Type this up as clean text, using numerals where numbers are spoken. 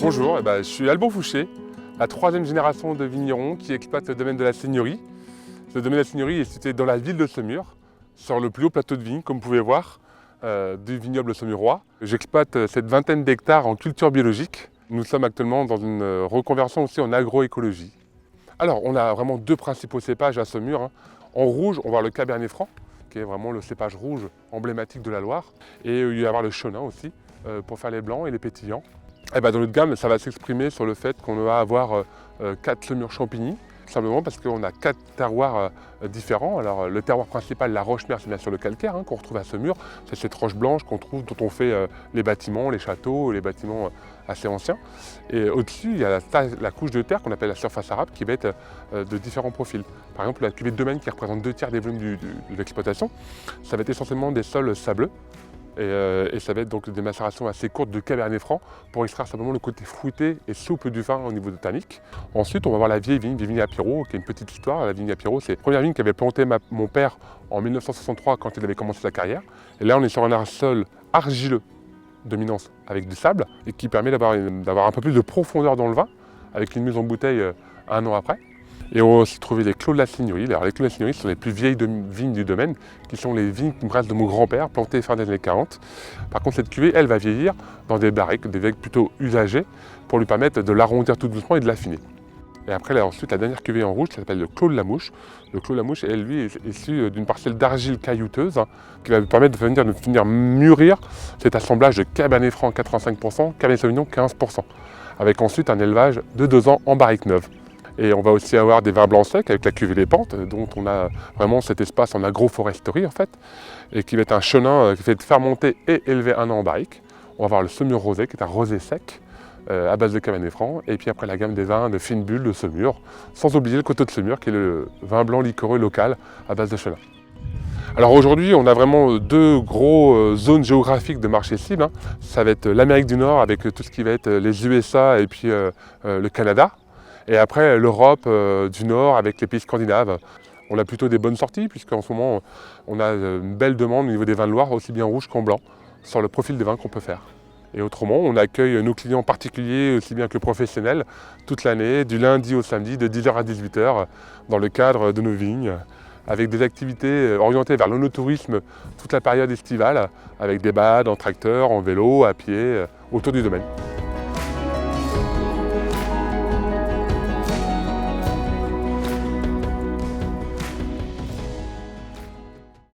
Bonjour, je suis Alban Fouché, la troisième génération de vignerons qui exploite le domaine de la Seigneurie. Le domaine de la Seigneurie est situé dans la ville de Saumur, sur le plus haut plateau de vigne, comme vous pouvez voir, du vignoble saumurois. J'exploite cette vingtaine d'hectares en culture biologique. Nous sommes actuellement dans une reconversion aussi en agroécologie. Alors, on a vraiment deux principaux cépages à Saumur. En rouge, on va avoir le Cabernet Franc, qui est vraiment le cépage rouge emblématique de la Loire. Et il va y avoir le Chenin aussi, pour faire les blancs et les pétillants. Et dans notre gamme, ça va s'exprimer sur le fait qu'on va avoir 4 saumures champigny, simplement parce qu'on a 4 terroirs différents. Alors le terroir principal, la roche-mère, c'est bien sûr le calcaire qu'on retrouve à Saumur. C'est cette roche blanche qu'on trouve, dont on fait les bâtiments, les châteaux, les bâtiments assez anciens. Et au-dessus, il y a la couche de terre qu'on appelle la surface arabe, qui va être de différents profils. Par exemple, la cuvée de domaine qui représente 2/3 des volumes de l'exploitation, ça va être essentiellement des sols sableux. Et ça va être donc des macérations assez courtes de Cabernet Franc pour extraire simplement le côté fruité et souple du vin au niveau de tannique. Ensuite, on va voir la vieille vigne à Pirot, qui est une petite histoire. La vigne à Pirot, c'est la première vigne qu'avait plantée mon père en 1963 quand il avait commencé sa carrière. Et là, on est sur un sol argileux, dominance avec du sable, et qui permet d'avoir un peu plus de profondeur dans le vin, avec une mise en bouteille 1 an après. Et on va aussi trouver les Clos de la Seigneurie. Alors les Clos de la Seigneurie sont les plus vieilles vignes du domaine, qui sont les vignes qui me restent de mon grand-père, plantées fin des années 40. Par contre, cette cuvée, elle va vieillir dans des barriques, des vieilles plutôt usagées, pour lui permettre de l'arrondir tout doucement et de l'affiner. Et après, là, ensuite, la dernière cuvée en rouge, ça s'appelle le Clos de la Mouche. Le Clos de la Mouche, elle, lui, est issu d'une parcelle d'argile caillouteuse, qui va lui permettre de venir mûrir cet assemblage de Cabernet Franc 85%, Cabernet Sauvignon 15%, avec ensuite un élevage de 2 ans en barrique neuve. Et on va aussi avoir des vins blancs secs avec la cuvée des Pentes, dont on a vraiment cet espace en agroforesterie en fait, et qui va être un chenin qui va être fermenté et élevé 1 an en barrique. On va avoir le Saumur rosé, qui est un rosé sec, à base de Cabernet Franc, et puis après la gamme des vins de fine bulle de Saumur, sans oublier le Coteau de Saumur, qui est le vin blanc liquoreux local à base de chenin. Alors aujourd'hui, on a vraiment 2 grosses zones géographiques de marché cible. Ça va être l'Amérique du Nord avec tout ce qui va être les USA et puis le Canada. Et après, l'Europe du Nord avec les pays scandinaves. On a plutôt des bonnes sorties, puisqu'en ce moment, on a une belle demande au niveau des vins de Loire, aussi bien rouge qu'en blanc, sur le profil des vins qu'on peut faire. Et autrement, on accueille nos clients particuliers, aussi bien que professionnels, toute l'année, du lundi au samedi, de 10h à 18h, dans le cadre de nos vignes, avec des activités orientées vers l'onotourisme toute la période estivale, avec des balades en tracteur, en vélo, à pied, autour du domaine.